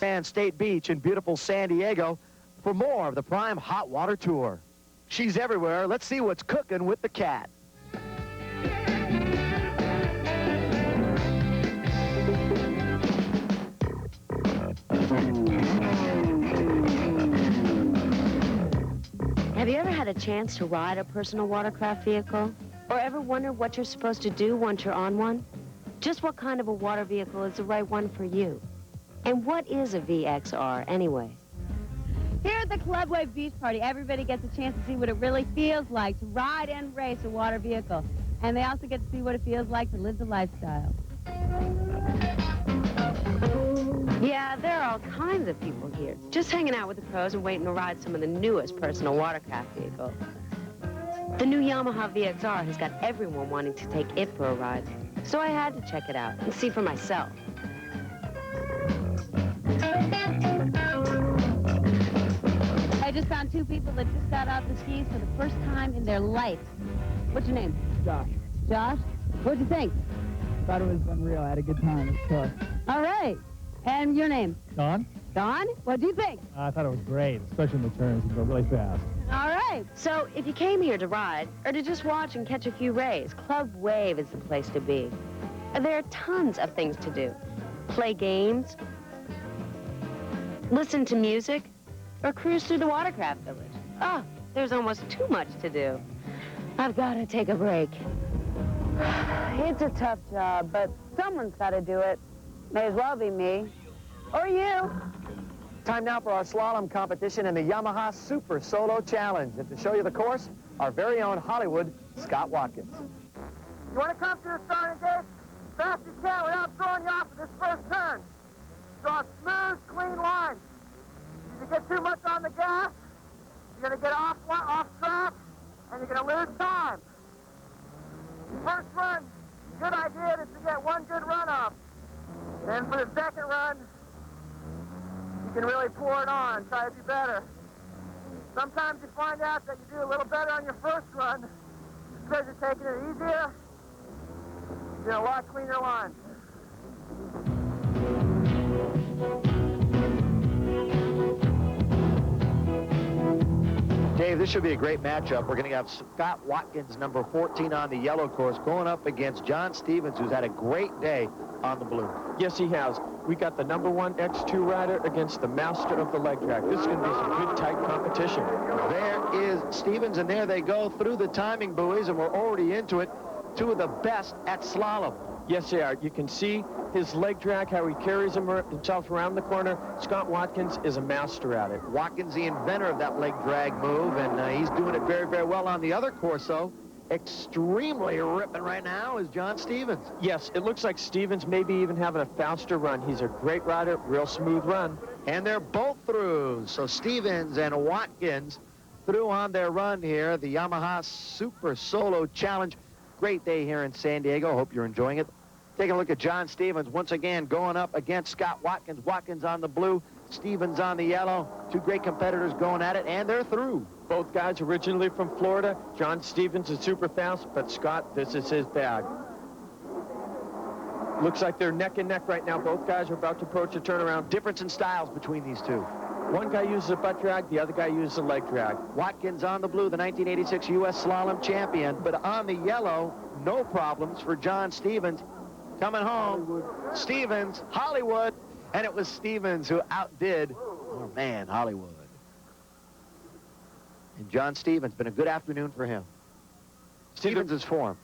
and State Beach in beautiful San Diego for more of the Prime Hot Water Tour. She's everywhere. Let's see what's cooking with the cat. Have you ever had a chance to ride a personal watercraft vehicle? Or ever wondered what you're supposed to do once you're on one? Just what kind of a water vehicle is the right one for you? And what is a VXR anyway? Here at the Club Wave Beach Party, everybody gets a chance to see what it really feels like to ride and race a water vehicle. And they also get to see what it feels like to live the lifestyle. Yeah, there are all kinds of people here, just hanging out with the pros and waiting to ride some of the newest personal watercraft vehicles. The new Yamaha VXR has got everyone wanting to take it for a ride, so I had to check it out and see for myself. I just found two people that just got off the skis for the first time in their life. What's your name? Josh. Josh? What'd you think? Thought it was unreal. I had a good time. It was tough. All right. And your name? Don? Don? What'd you think? I thought it was great, especially in the turns. You go really fast. All right. So if you came here to ride or to just watch and catch a few rays, Club Wave is the place to be. And there are tons of things to do. Play games, listen to music, or cruise through the watercraft village. Oh, there's almost too much to do. I've got to take a break. It's a tough job, but someone's got to do it. May as well be me. Or you. Time now for our slalom competition in the Yamaha Super Solo Challenge. And to show you the course, our very own Hollywood, Scott Watkins. You want to come to the starting gate as fast as you can without throwing you off at this first turn. Draw a smooth, clean line. If you get too much on the gas, you're going to get off track, and you're going to lose time. First run, good idea is to get one good run off. Then for the second run, you can really pour it on, try to be better. Sometimes you find out that you do a little better on your first run because you're taking it easier. You get a lot cleaner line. Dave, this should be a great matchup. We're going to have Scott Watkins, number 14 on the yellow course, going up against John Stevens, who's had a great day on the blue. Yes, he has. We got the #1 X2 rider against the master of the leg track. This is going to be some good, tight competition. There is Stevens, and there they go through the timing buoys, and we're already into it. Two of the best at slalom. Yes, they are. You can see his leg drag, how he carries himself around the corner. Scott Watkins is a master at it. Watkins, the inventor of that leg drag move, and he's doing it very, very well on the other course, though. Extremely ripping right now is John Stevens. Yes, it looks like Stevens maybe even having a faster run. He's a great rider, real smooth run. And they're both through. So Stevens and Watkins through on their run here, the Yamaha Super Solo Challenge. Great day here in San Diego. Hope you're enjoying it. Taking a look at John Stevens once again going up against Scott Watkins. Watkins on the blue, Stevens on the yellow. Two great competitors going at it, and they're through. Both guys originally from Florida. John Stevens is super fast, but Scott, this is his bag. Looks like they're neck and neck right now. Both guys are about to approach a turnaround. Difference in styles between these two. One guy uses a butt drag, the other guy uses a leg drag. Watkins on the blue, the 1986 U.S. Slalom champion, but on the yellow, no problems for John Stevens. Coming home, Hollywood. Stevens, Hollywood, and it was Stevens who outdid, oh man, Hollywood. And John Stevens, been a good afternoon for him. Stevens' form.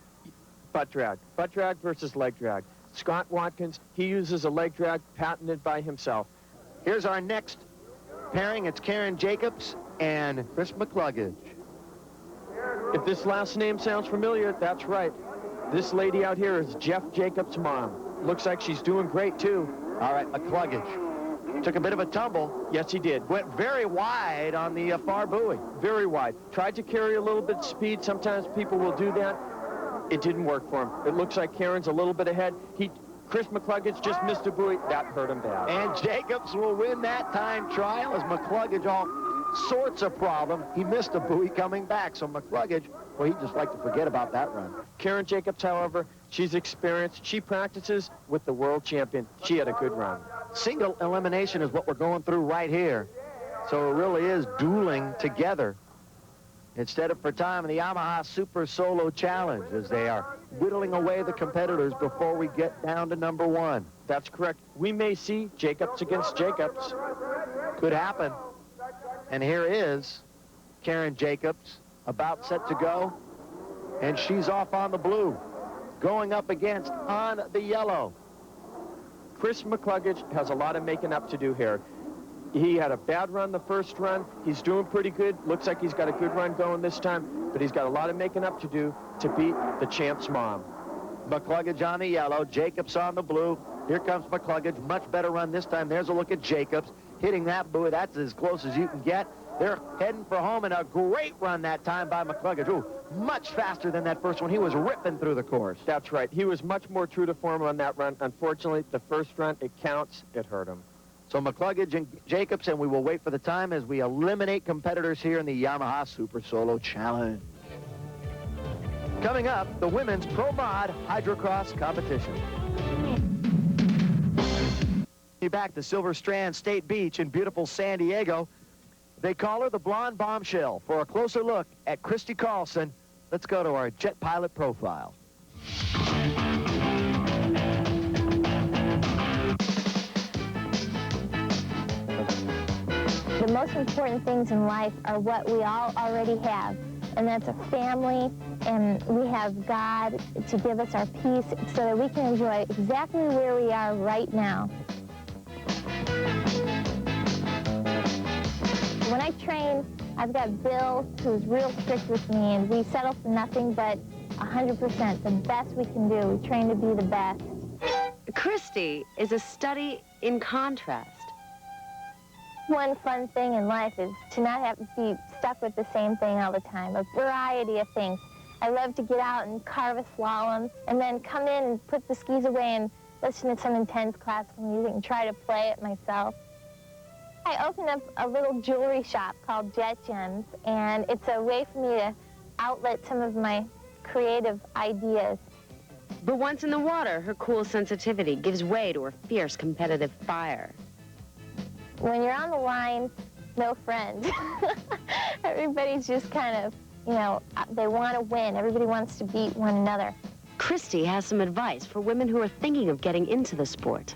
Butt drag versus leg drag. Scott Watkins, he uses a leg drag patented by himself. Here's our next pairing. It's Karen Jacobs and Chris McCluggage. If this last name sounds familiar, that's right. This lady out here is Jeff Jacobs' mom. Looks like she's doing great, too. All right, McCluggage. Took a bit of a tumble. Yes, he did. Went very wide on the far buoy. Very wide. Tried to carry a little bit of speed. Sometimes people will do that. It didn't work for him. It looks like Karen's a little bit ahead. Chris McCluggage just missed a buoy. That hurt him bad. And Jacobs will win that time trial as McCluggage all sorts of problem. He missed a buoy coming back. So McCluggage, well, he'd just like to forget about that run. Karen Jacobs, however, she's experienced. She practices with the world champion. She had a good run. Single elimination is what we're going through right here. So it really is dueling together instead of for time in the Yamaha Super Solo Challenge, as they are whittling away the competitors before we get down to number one. That's correct. We may see Jacobs against Jacobs. Could happen. And here is Karen Jacobs, about set to go, and she's off on the blue, going up against on the yellow. Chris McCluggage has a lot of making up to do here. He had a bad run the first run. He's doing pretty good. Looks like he's got a good run going this time, but he's got a lot of making up to do to beat the champ's mom. McCluggage on the yellow, Jacobs on the blue. Here comes McCluggage, much better run this time. There's a look at Jacobs, hitting that buoy. That's as close as you can get. They're heading for home, and a great run that time by McCluggage. Ooh, much faster than that first one. He was ripping through the course. That's right. He was much more true to form on that run. Unfortunately, the first run, it counts. It hurt him. So McCluggage and Jacobs, and we will wait for the time as we eliminate competitors here in the Yamaha Super Solo Challenge. Coming up, the women's Pro Mod Hydrocross competition. Back to Silver Strand State Beach in beautiful San Diego. They call her the Blonde Bombshell. For a closer look at Christy Carlson, let's go to our jet pilot profile. The most important things in life are what we all already have, and that's a family, and we have God to give us our peace so that we can enjoy exactly where we are right now. When I train, I've got Bill, who's real strict with me, and we settle for nothing but 100%, the best we can do. We train to be the best. Christy is a study in contrast. One fun thing in life is to not have to be stuck with the same thing all the time, a variety of things. I love to get out and carve a slalom, and then come in and put the skis away and listen to some intense classical music and try to play it myself. I opened up a little jewelry shop called Jet Gems, and it's a way for me to outlet some of my creative ideas. But once in the water, her cool sensitivity gives way to her fierce competitive fire. When you're on the line, no friends. Everybody's just kind of, you know, they want to win. Everybody wants to beat one another. Christy has some advice for women who are thinking of getting into the sport.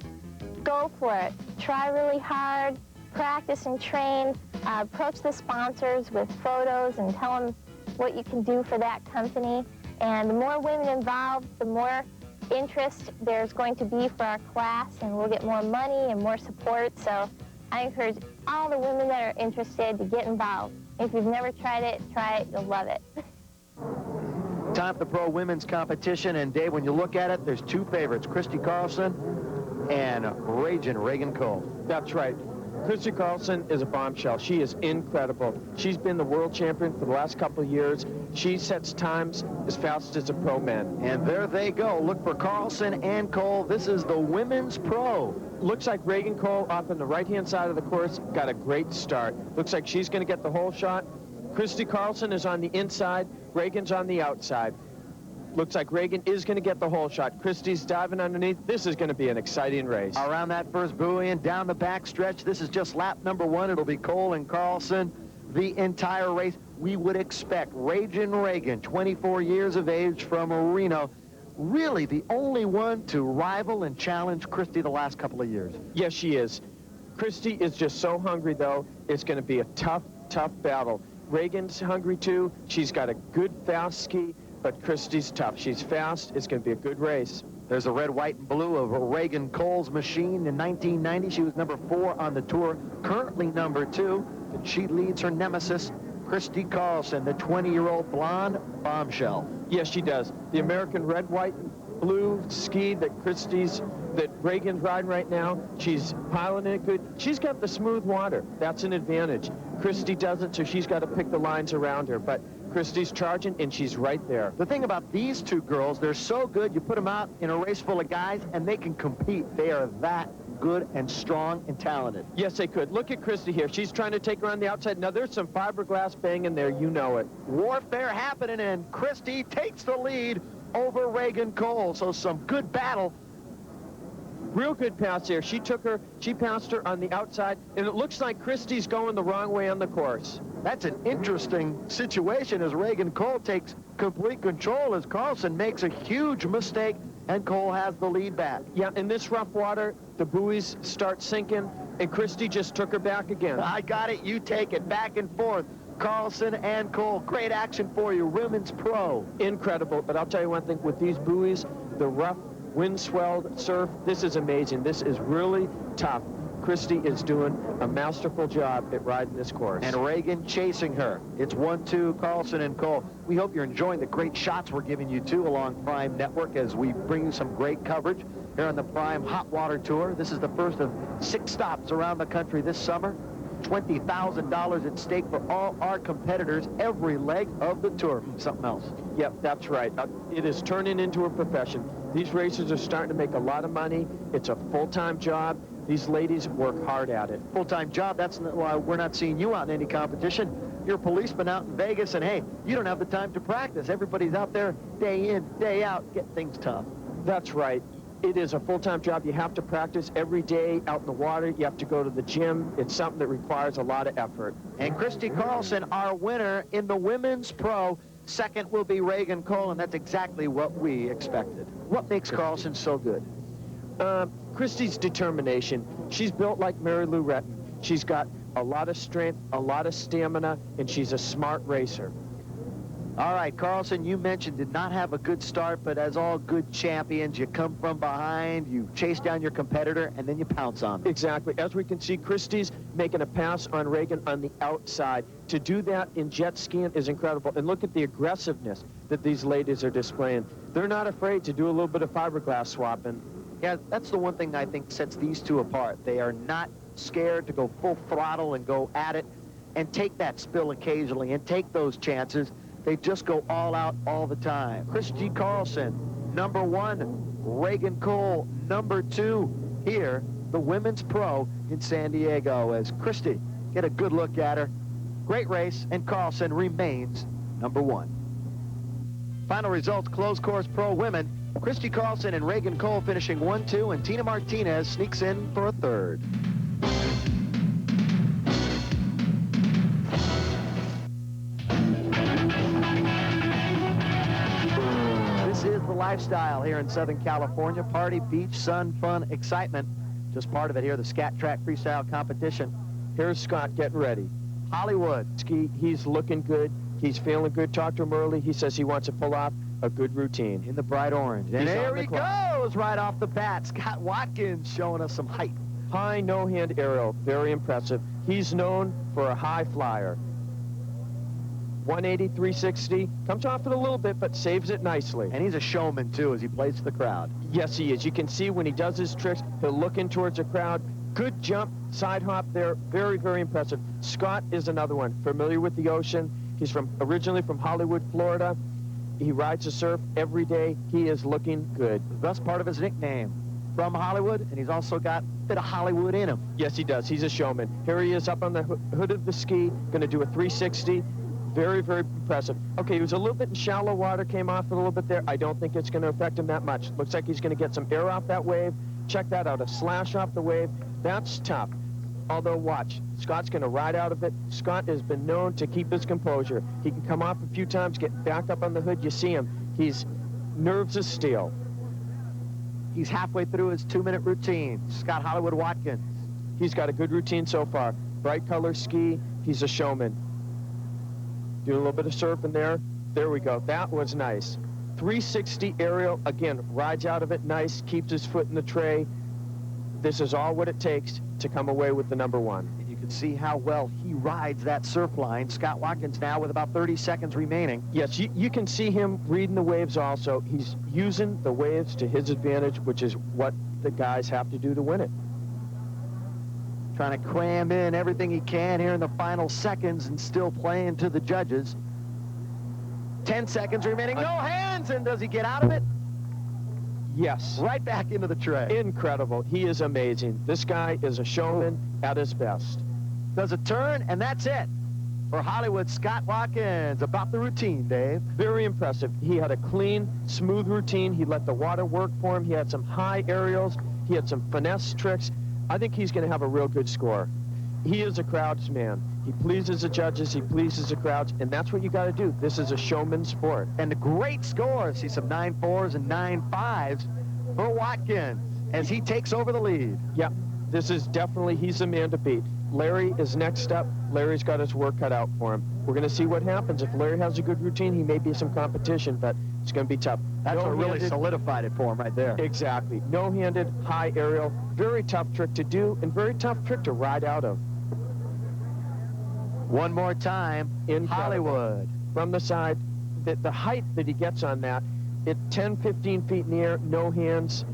Go for it. Try really hard. Practice and train. Approach the sponsors with photos and tell them what you can do for that company. And the more women involved, the more interest there's going to be for our class, and we'll get more money and more support. So I encourage all the women that are interested to get involved. If you've never tried it, try it. You'll love it. Time for the Pro Women's competition, and Dave, when you look at it, there's two favorites, Christy Carlson and Ragin' Reagan Cole. That's right. Christy Carlson is a bombshell. She is incredible. She's been the world champion for the last couple of years. She sets times as fast as a pro man. And there they go. Look for Carlson and Cole. This is the Women's Pro. Looks like Reagan Cole off on the right-hand side of the course got a great start. Looks like she's going to get the whole shot. Christy Carlson is on the inside. Reagan's on the outside. Looks like Reagan is going to get the whole shot. Christy's diving underneath. This is going to be an exciting race. Around that first buoy and down the back stretch, this is just lap number one. It'll be Cole and Carlson the entire race. We would expect Ragin' Reagan, 24 years of age from Reno, really the only one to rival and challenge Christy the last couple of years. Yes, she is. Christy is just so hungry, though. It's going to be a tough, tough battle. Reagan's hungry, too. She's got a good, fast ski. But Christy's tough. She's fast. It's going to be a good race. There's the red, white, and blue of Reagan Cole's machine. In 1990, she was number 4 on the tour, currently number 2. And she leads her nemesis, Christy Carlson, the 20-year-old blonde bombshell. Yes, she does. The American red, white, and blue ski that Reagan's riding right now, she's piloting it good. She's got the smooth water. That's an advantage. Christy doesn't, so she's got to pick the lines around her. But Christy's charging, and she's right there. The thing about these two girls, they're so good, you put them out in a race full of guys, and they can compete. They are that good and strong and talented. Yes, they could. Look at Christy here. She's trying to take her on the outside. Now, there's some fiberglass banging there. You know it. Warfare happening, and Christy takes the lead over Reagan Cole. So some good battle. Real good pass there. She passed her on the outside, and it looks like Christie's going the wrong way on the course. That's an interesting situation as Reagan Cole takes complete control as Carlson makes a huge mistake, and Cole has the lead back. Yeah, in this rough water, the buoys start sinking, and Christie just took her back again. I got it, you take it, back and forth. Carlson and Cole, great action for you, women's pro. Incredible, but I'll tell you one thing, with these buoys, the rough, wind-swelled surf, this is amazing. This is really tough. Christie is doing a masterful job at riding this course. And Reagan chasing her. It's 1-2, Carlson and Cole. We hope you're enjoying the great shots we're giving you, too, along Prime Network as we bring you some great coverage here on the Prime Hot Water Tour. This is the first of 6 stops around the country this summer. $20,000 at stake for all our competitors every leg of the tour. Something else. Yep, that's right. It is turning into a profession. These racers are starting to make a lot of money. It's a full-time job. These ladies work hard at it. Full-time job, that's why we're not seeing you out in any competition. You're a policeman out in Vegas, and hey, you don't have the time to practice. Everybody's out there day in, day out, getting things tough. That's right. It is a full-time job. You have to practice every day out in the water. You have to go to the gym. It's something that requires a lot of effort. And Christy Carlson, our winner in the women's pro. Second will be Reagan Cole, and that's exactly what we expected. What makes Carlson so good? Christy's determination. She's built like Mary Lou Retton. She's got a lot of strength, a lot of stamina, and she's a smart racer. All right, Carlson, you mentioned did not have a good start, but as all good champions, you come from behind, you chase down your competitor, and then you pounce on them. Exactly. As we can see, Christie's making a pass on Reagan on the outside. To do that in jet skiing is incredible. And look at the aggressiveness that these ladies are displaying. They're not afraid to do a little bit of fiberglass swapping. Yeah, that's the one thing I think sets these two apart. They are not scared to go full throttle and go at it and take that spill occasionally and take those chances. They just go all out all the time. Christy Carlson, number 1. Reagan Cole, number 2. Here, the women's pro in San Diego. As Christy, get a good look at her. Great race, and Carlson remains number 1. Final results, closed course pro women. Christy Carlson and Reagan Cole finishing 1-2, and Tina Martinez sneaks in for a 3rd. This is the lifestyle here in Southern California. Party, beach, sun, fun, excitement. Just part of it here, the Scat Track Freestyle Competition. Here's Scott getting ready. Hollywood. Ski, he's looking good. He's feeling good. Talk to him early. He says he wants to pull off a good routine. In the bright orange. And He's there on the he clock. goes right off the bat. Scott Watkins showing us some height. High no-hand aerial. Very impressive. He's known for a high flyer. 180, 360. Comes off it a little bit, but saves it nicely. And he's a showman, too, as he plays to the crowd. Yes, he is. You can see when he does his tricks, he'll look in towards the crowd. Good jump, side hop there. Very, very impressive. Scott is another one. Familiar with the ocean. He's originally from Hollywood, Florida. He rides the surf every day. He is looking good. The best part of his nickname, from Hollywood, and he's also got a bit of Hollywood in him. Yes, he does. He's a showman. Here he is up on the hood of the ski, going to do a 360. Very, very impressive. Okay, he was a little bit in shallow water, came off a little bit there. I don't think it's going to affect him that much. Looks like he's going to get some air off that wave. Check that out, a slash off the wave. That's tough. Although, watch, Scott's going to ride out of it. Scott has been known to keep his composure. He can come off a few times, get back up on the hood. You see him. He's nerves of steel. He's halfway through his 2-minute routine. Scott Hollywood Watkins. He's got a good routine so far. Bright color ski. He's a showman. Do a little bit of surfing there. There we go. That was nice. 360 aerial. Again, rides out of it nice. Keeps his foot in the tray. This is all what it takes to come away with the number 1. And you can see how well he rides that surf line. Scott Watkins now with about 30 seconds remaining. Yes, you can see him reading the waves also. He's using the waves to his advantage, which is what the guys have to do to win it. Trying to cram in everything he can here in the final seconds and still playing to the judges. 10 seconds remaining. No hands, and does he get out of it? Yes. Right back into the tray. Incredible. He is amazing. This guy is a showman at his best. Does a turn, and that's it for Hollywood Scott Watkins. About the routine, Dave. Very impressive. He had a clean, smooth routine. He let the water work for him. He had some high aerials. He had some finesse tricks. I think he's going to have a real good score. He is a crowds man. He pleases the judges, he pleases the crowds, and that's what you got to do. This is a showman's sport. And a great score. See some 9.4s and 9.5s for Watkins as he takes over the lead. Yeah, this is definitely, he's the man to beat. Larry is next up. Larry's got his work cut out for him. We're going to see what happens. If Larry has a good routine, he may be some competition, but it's going to be tough. That's what really solidified it for him right there. Exactly. No-handed, high aerial, very tough trick to do, and very tough trick to ride out of. One more time in Hollywood. From the side, the height that he gets on that, 10, 15 feet in the air, no hands,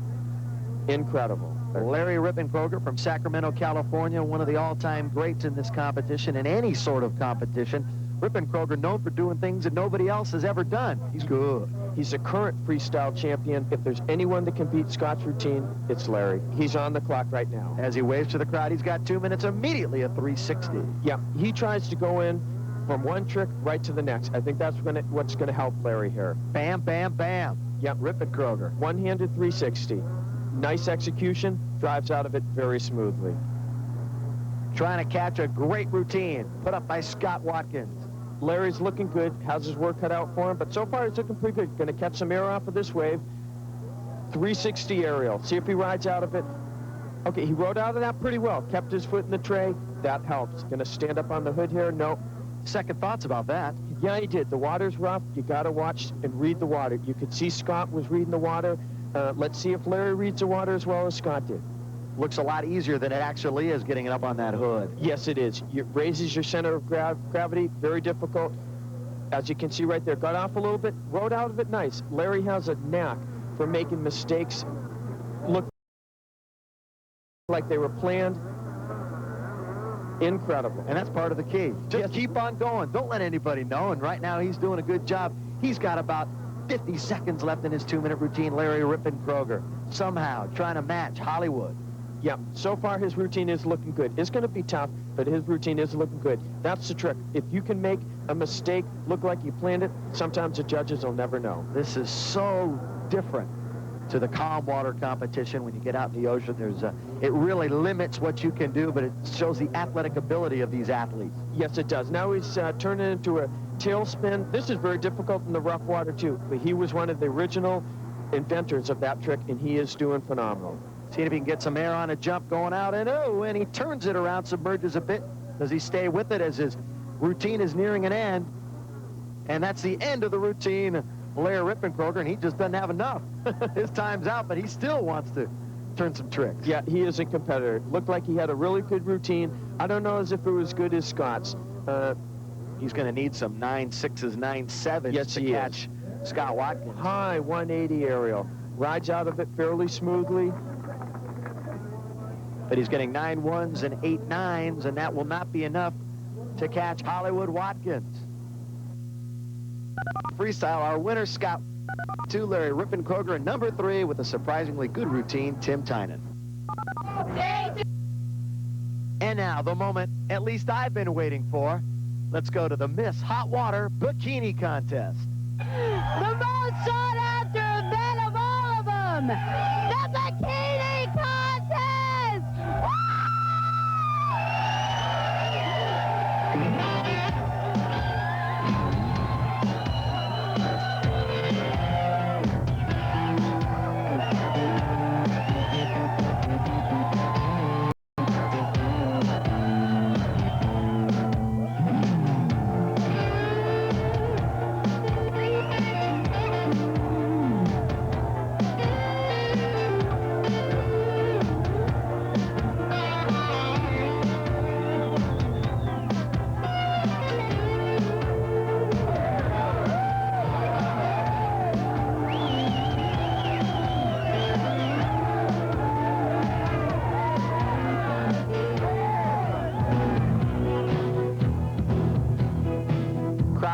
incredible. Larry Rippenkroger from Sacramento, California, one of the all-time greats in this competition, in any sort of competition. Rippenkroger known for doing things that nobody else has ever done. He's good. He's a current freestyle champion. If there's anyone that can beat Scott's routine, it's Larry. He's on the clock right now. As he waves to the crowd, he's got 2 minutes immediately at 360. Yeah, he tries to go in from one trick right to the next. I think that's what's going to help Larry here. Bam, bam, bam. Yep. Rippenkroger. One-handed 360. Nice execution, drives out of it very smoothly. Trying to catch a great routine put up by Scott Watkins. Larry's looking good, has his work cut out for him, but so far he's looking pretty good. Going to catch some air off of this wave. 360 aerial. See if he rides out of it. Okay, he rode out of that pretty well. Kept his foot in the tray. That helps. Going to stand up on the hood here. No. Second thoughts about that. Yeah, he did. The water's rough. You got to watch and read the water. You could see Scott was reading the water. Let's see if Larry reads the water as well as Scott did. Looks a lot easier than it actually is getting it up on that hood. Yes, it is. It raises your center of gravity. Very difficult. As you can see right there, got off a little bit, rode out of it nice. Larry has a knack for making mistakes look like they were planned. Incredible. And that's part of the key. Just keep on going. Don't let anybody know. And right now he's doing a good job. He's got about 50 seconds left in his 2-minute routine. Larry Rippenkroger somehow trying to match Hollywood. Yeah, so far his routine is looking good. It's going to be tough, but his routine is looking good. That's the trick. If you can make a mistake look like you planned it, sometimes the judges will never know. This is so different to the calm water competition. When you get out in the ocean, it really limits what you can do, but it shows the athletic ability of these athletes. Yes, it does. Now he's turning into a tailspin. This is very difficult in the rough water, too, but he was one of the original inventors of that trick, and he is doing phenomenal. See if he can get some air on a jump going out, and he turns it around, submerges a bit. Does he stay with it as his routine is nearing an end? And that's the end of the routine. Larry Rippenkroger, and he just doesn't have enough. His time's out, but he still wants to turn some tricks. Yeah, he is a competitor. Looked like he had a really good routine. I don't know as if it was good as Scott's. He's going to need some 9.6s, 9.7s to catch Scott Watkins. High 180 aerial. Rides out of it fairly smoothly. But he's getting 9.1s and 8.9s, and that will not be enough to catch Hollywood Watkins. Freestyle, our winner, Scott 2, Larry Rippenkroger, and number 3 with a surprisingly good routine, Tim Tynan. And now, the moment at least I've been waiting for. Let's go to the Miss Hot Water Bikini Contest. The most sought after event of all of them, the Bikini Contest!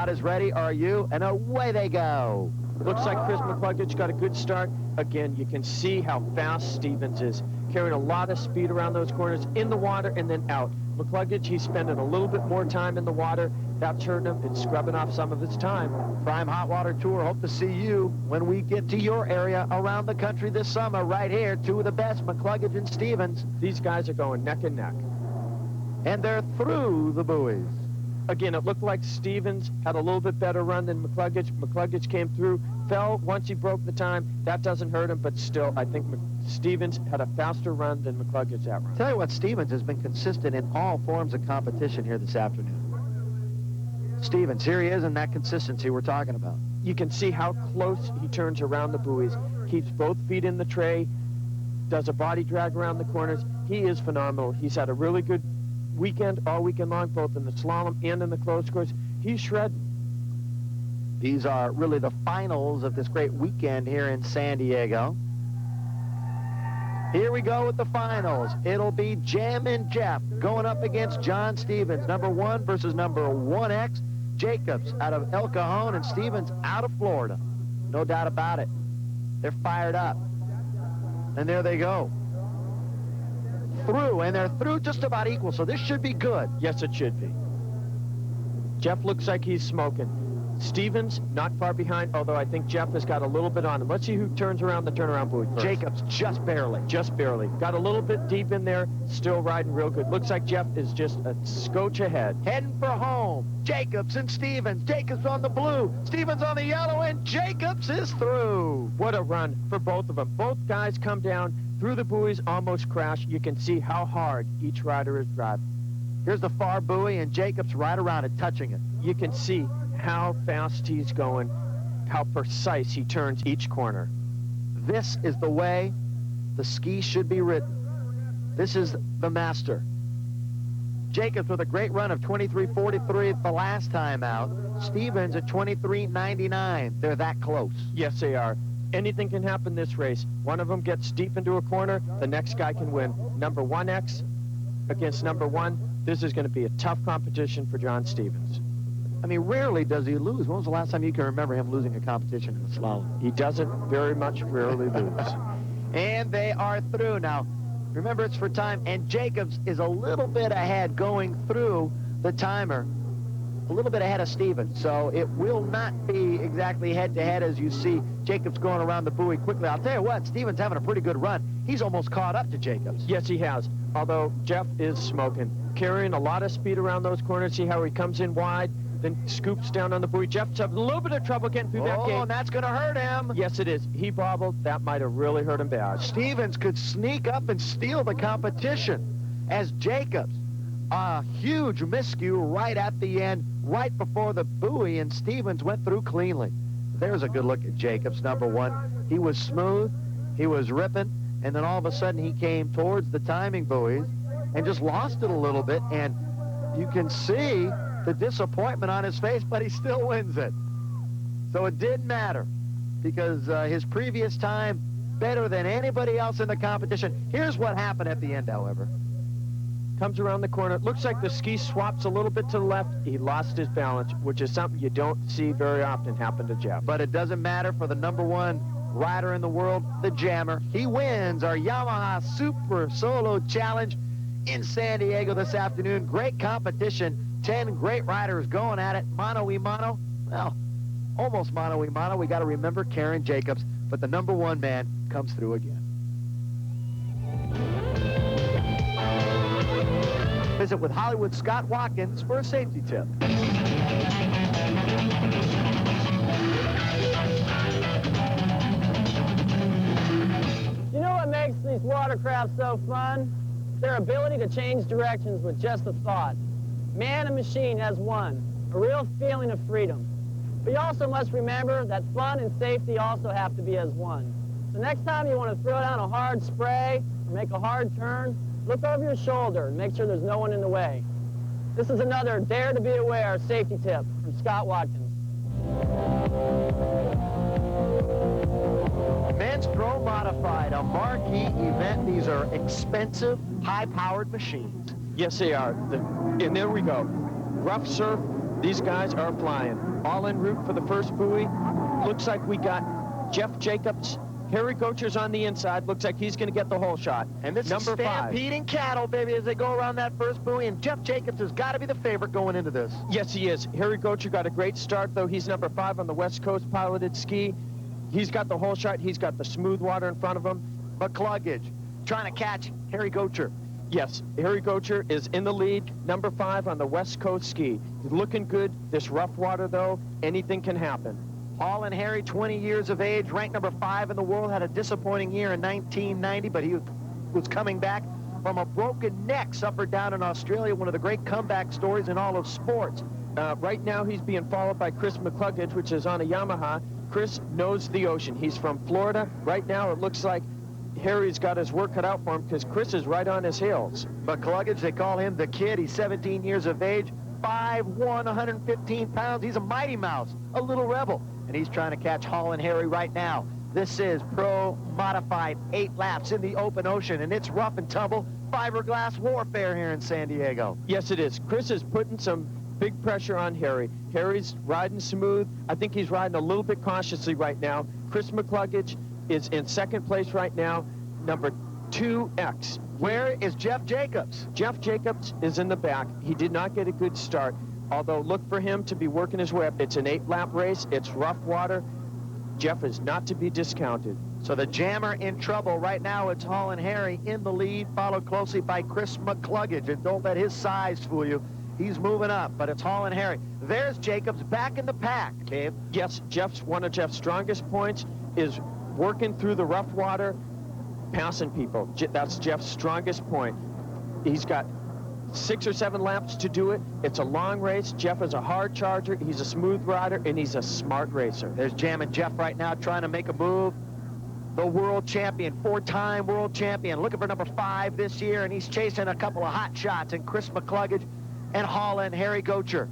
Is ready, are you? And away they go. Looks like Chris McCluggage got a good start. Again, you can see how fast Stevens is. Carrying a lot of speed around those corners, in the water and then out. McCluggage, he's spending a little bit more time in the water, That's hurting him. It's scrubbing off some of his time. Prime Hot Water Tour, hope to see you when we get to your area around the country this summer, right here. Two of the best, McCluggage and Stevens. These guys are going neck and neck. And they're through the buoys. Again, it looked like Stevens had a little bit better run than McCluggage. McCluggage came through, fell once he broke the time. That doesn't hurt him, but still, I think Stevens had a faster run than McCluggage that run. Tell you what, Stevens has been consistent in all forms of competition here this afternoon. Stevens, here he is in that consistency we're talking about. You can see how close he turns around the buoys, keeps both feet in the tray, does a body drag around the corners. He is phenomenal. He's had a really good weekend, all weekend long, both in the slalom and in the closed course. He's shredding. These are really the finals of this great weekend here in San Diego. Here we go with the finals. It'll be Jammin' Jeff going up against John Stevens, number 1 versus number 1X. Jacobs out of El Cajon and Stevens out of Florida. No doubt about it. They're fired up. And there they go. Through, and they're through just about equal, so this should be good. Yes, it should be. Jeff looks like he's smoking. Stevens not far behind, although I think Jeff has got a little bit on him. Let's see who turns around the turnaround buoy first. Jacobs just barely. Just barely. Got a little bit deep in there, still riding real good. Looks like Jeff is just a scotch ahead. Heading for home. Jacobs and Stevens. Jacobs on the blue. Stevens on the yellow, and Jacobs is through. What a run for both of them. Both guys come down through the buoys, almost crash. You can see how hard each rider is driving. Here's the far buoy, and Jacobs right around it, touching it. You can see how fast he's going, how precise he turns each corner. This is the way the ski should be ridden. This is the master. Jacobs with a great run of 23:43 the last time out. Stevens at 23:99. They're that close. Yes, they are. Anything can happen this race. One of them gets deep into a corner, the next guy can win. Number 1X against number 1. This is going to be a tough competition for John Stevens. I mean, rarely does he lose. When was the last time you can remember him losing a competition in the slalom? He doesn't very much rarely lose. And they are through. Now, remember, it's for time, and Jacobs is a little bit ahead going through the timer, a little bit ahead of Stevens. So it will not be exactly head-to-head as you see Jacobs going around the buoy quickly. I'll tell you what, Stevens having a pretty good run. He's almost caught up to Jacobs. Yes, he has, although Jeff is smoking, carrying a lot of speed around those corners. See how he comes in wide, then scoops down on the buoy. Jeff's having a little bit of trouble getting through that gate. Oh, and that's going to hurt him. Yes, it is. He bobbled. That might have really hurt him bad. Stevens could sneak up and steal the competition as Jacobs, a huge miscue right at the end, right before the buoy, and Stevens went through cleanly. There's a good look at Jacobs, number 1. He was smooth, he was ripping, and then all of a sudden he came towards the timing buoys and just lost it a little bit, and you can see the disappointment on his face, but he still wins it. So it didn't matter because his previous time better than anybody else in the competition. Here's what happened at the end, however. Comes around the corner. Looks like the ski swaps a little bit to the left. He lost his balance, which is something you don't see very often happen to Jeff. But it doesn't matter for the number 1 rider in the world, the Jammer. He wins our Yamaha Super Solo Challenge in San Diego this afternoon. Great competition. 10 great riders going at it, mano-y-mano. Well, almost mano-y-mano. We got to remember Karen Jacobs, but the number 1 man comes through again. Visit with Hollywood Scott Watkins for a safety tip. You know what makes these watercraft so fun? Their ability to change directions with just a thought. Man and machine has one, a real feeling of freedom. But you also must remember that fun and safety also have to be as one. So next time you want to throw down a hard spray or make a hard turn, look over your shoulder and make sure there's no one in the way. This is another Dare to Be Aware safety tip from Scott Watkins. Men's Pro Modified, a marquee event. These are expensive, high-powered machines. Yes, they are. And there we go. Rough surf. These guys are flying. All en route for the first buoy. Looks like we got Jeff Jacobs Harry Gocher's on the inside. Looks like he's going to get the whole shot. And this number is stampeding cattle, baby, as they go around that first buoy. And Jeff Jacobs has got to be the favorite going into this. Yes, he is. Harry Gocher got a great start, though. He's number 5 on the West Coast piloted ski. He's got the whole shot. He's got the smooth water in front of him. McCluggage trying to catch Harry Gocher. Yes, Harry Gocher is in the lead, number 5 on the West Coast ski. He's looking good. This rough water, though, anything can happen. Holland Harry, 20 years of age, ranked number 5 in the world, had a disappointing year in 1990, but he was coming back from a broken neck suffered down in Australia, one of the great comeback stories in all of sports. Right now, he's being followed by Chris McCluggage, which is on a Yamaha. Chris knows the ocean. He's from Florida. Right now, it looks like Harry's got his work cut out for him because Chris is right on his heels. McCluggage, they call him the Kid. He's 17 years of age, 5'1", 115 pounds. He's a mighty mouse, a little rebel. And he's trying to catch Holland Harry right now. This is pro modified 8 laps in the open ocean, and it's rough and tumble fiberglass warfare here in San Diego. Yes, it is. Chris is putting some big pressure on Harry. Harry's riding smooth. I think he's riding a little bit cautiously right now. Chris McCluggage is in second place right now, number 2X. Where is Jeff Jacobs? Jeff Jacobs is in the back. He did not get a good start. Although, look for him to be working his way up. It's an 8-lap race. It's rough water. Jeff is not to be discounted. So the jammer in trouble right now. It's Holland Harry in the lead, followed closely by Chris McCluggage. And don't let his size fool you. He's moving up, but it's Holland Harry. There's Jacobs back in the pack, Dave. Yes, one of Jeff's strongest points is working through the rough water, passing people. That's Jeff's strongest point. He's got 6 or 7 laps to do it. It's a long race. Jeff is a hard charger. He's a smooth rider, and he's a smart racer. There's Jammin' Jeff right now trying to make a move. The world champion, 4-time world champion, looking for number 5 this year, and he's chasing a couple of hot shots, and Chris McCluggage and Holland Harry Gocher.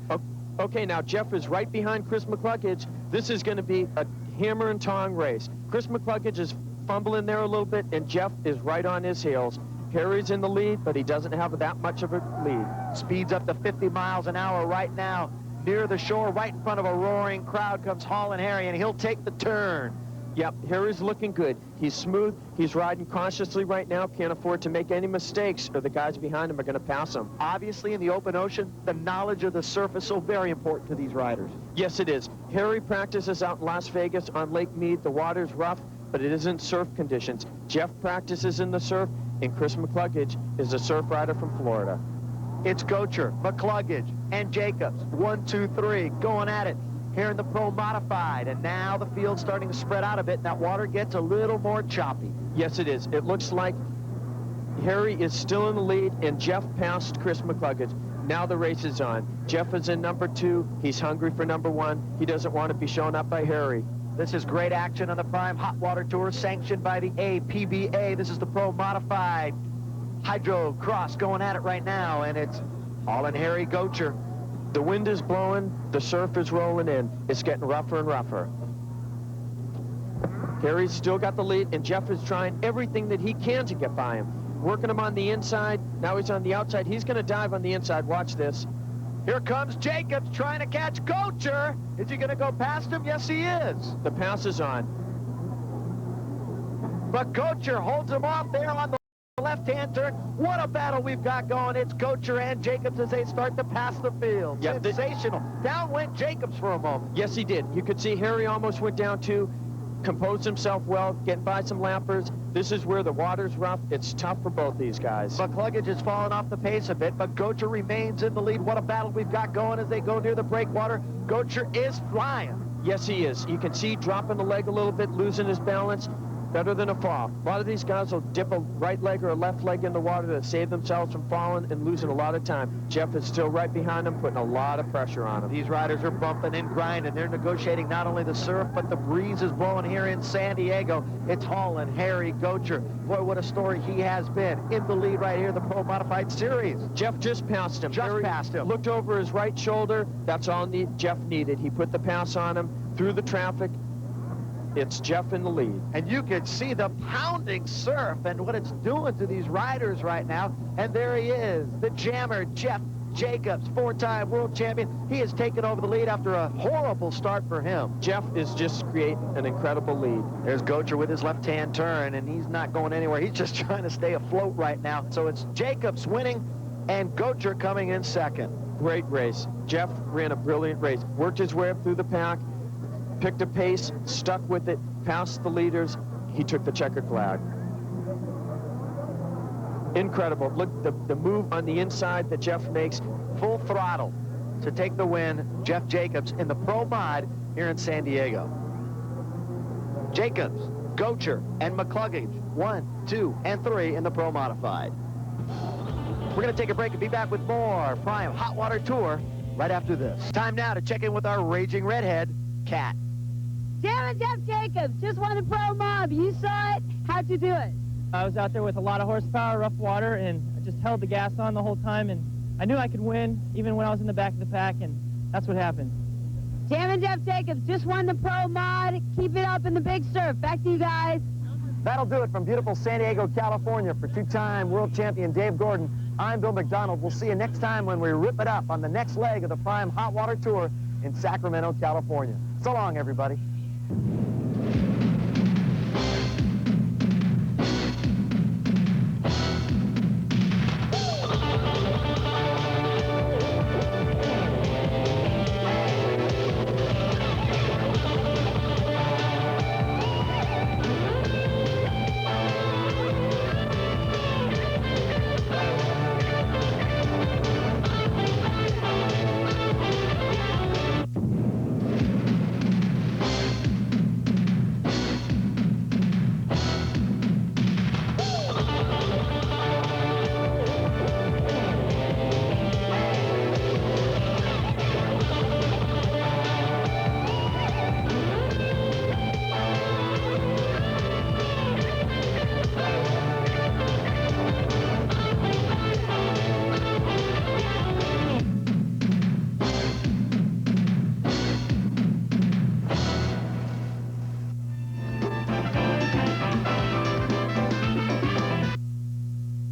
Okay, now Jeff is right behind Chris McCluggage. This is going to be a hammer and tong race. Chris McCluggage is fumbling there a little bit, and Jeff is right on his heels. Harry's in the lead, but he doesn't have that much of a lead. Speeds up to 50 miles an hour right now. Near the shore, right in front of a roaring crowd, comes Holland Harry, and he'll take the turn. Yep, Harry's looking good. He's smooth. He's riding cautiously right now. Can't afford to make any mistakes, or the guys behind him are going to pass him. Obviously, in the open ocean, the knowledge of the surf is so very important to these riders. Yes, it is. Harry practices out in Las Vegas on Lake Mead. The water's rough, but it isn't surf conditions. Jeff practices in the surf, and Chris McCluggage is a surf rider from Florida. It's Gocher, McCluggage, and Jacobs. 1, 2, 3, going at it here in the Pro Modified. And now the field's starting to spread out a bit, and that water gets a little more choppy. Yes, it is. It looks like Harry is still in the lead, and Jeff passed Chris McCluggage. Now the race is on. Jeff is in number 2. He's hungry for number 1. He doesn't want to be shown up by Harry. This is great action on the Prime Hot Water Tour, sanctioned by the APBA. This is the Pro Modified Hydro Cross going at it right now, and it's Holland Harry Gocher. The wind is blowing, the surf is rolling in. It's getting rougher and rougher. Harry's still got the lead, and Jeff is trying everything that he can to get by him. Working him on the inside, now he's on the outside. He's going to dive on the inside. Watch this. Here comes Jacobs trying to catch Gocher. Is he going to go past him? Yes, he is. The pass is on. But Gocher holds him off there on the left-hand turn. What a battle we've got going. It's Gocher and Jacobs as they start to pass the field. Yeah, sensational. Down went Jacobs for a moment. Yes, he did. You could see Harry almost went down too. Composed himself well, getting by some lappers. This is where the water's rough. It's tough for both these guys. McCluggage has fallen off the pace a bit, but Gocher remains in the lead. What a battle we've got going as they go near the breakwater. Gocher is flying. Yes, he is. You can see dropping the leg a little bit, losing his balance. Better than a fall. A lot of these guys will dip a right leg or a left leg in the water to save themselves from falling and losing a lot of time. Jeff is still right behind him, putting a lot of pressure on him. These riders are bumping and grinding. They're negotiating not only the surf, but the breeze is blowing here in San Diego. It's Holland Harry Gocher. Boy, what a story he has been. In the lead right here, the Pro Modified Series. Jeff just passed him. Just passed him. Looked over his right shoulder. That's all Jeff needed. He put the pass on him through the traffic. It's Jeff in the lead. And you can see the pounding surf and what it's doing to these riders right now. And there he is, the jammer, Jeff Jacobs, four-time world champion. He has taken over the lead after a horrible start for him. Jeff is just creating an incredible lead. There's Gocher with his left-hand turn, and he's not going anywhere. He's just trying to stay afloat right now. So it's Jacobs winning and Gocher coming in second. Great race. Jeff ran a brilliant race. Worked his way up through the pack, picked a pace, stuck with it, passed the leaders. He took the checkered flag. Incredible. Look, the move on the inside that Jeff makes. Full throttle to take the win, Jeff Jacobs in the Pro Mod here in San Diego. Jacobs, Gocher, and McCluggage, 1, 2, and 3 in the Pro Modified. We're going to take a break and be back with more Prime Hot Water Tour right after this. Time now to check in with our raging redhead, Kat. Jeff Jacobs just won the Pro Mob. You saw it. How'd you do it? I was out there with a lot of horsepower, rough water, and I just held the gas on the whole time, and I knew I could win even when I was in the back of the pack, and that's what happened. Jeff Jacobs just won the Pro Mod. Keep it up in the big surf. Back to you guys. That'll do it from beautiful San Diego, California. For two-time world champion Dave Gordon, I'm Bill McDonald. We'll see you next time when we rip it up on the next leg of the Prime Hot Water Tour in Sacramento, California. So long, everybody.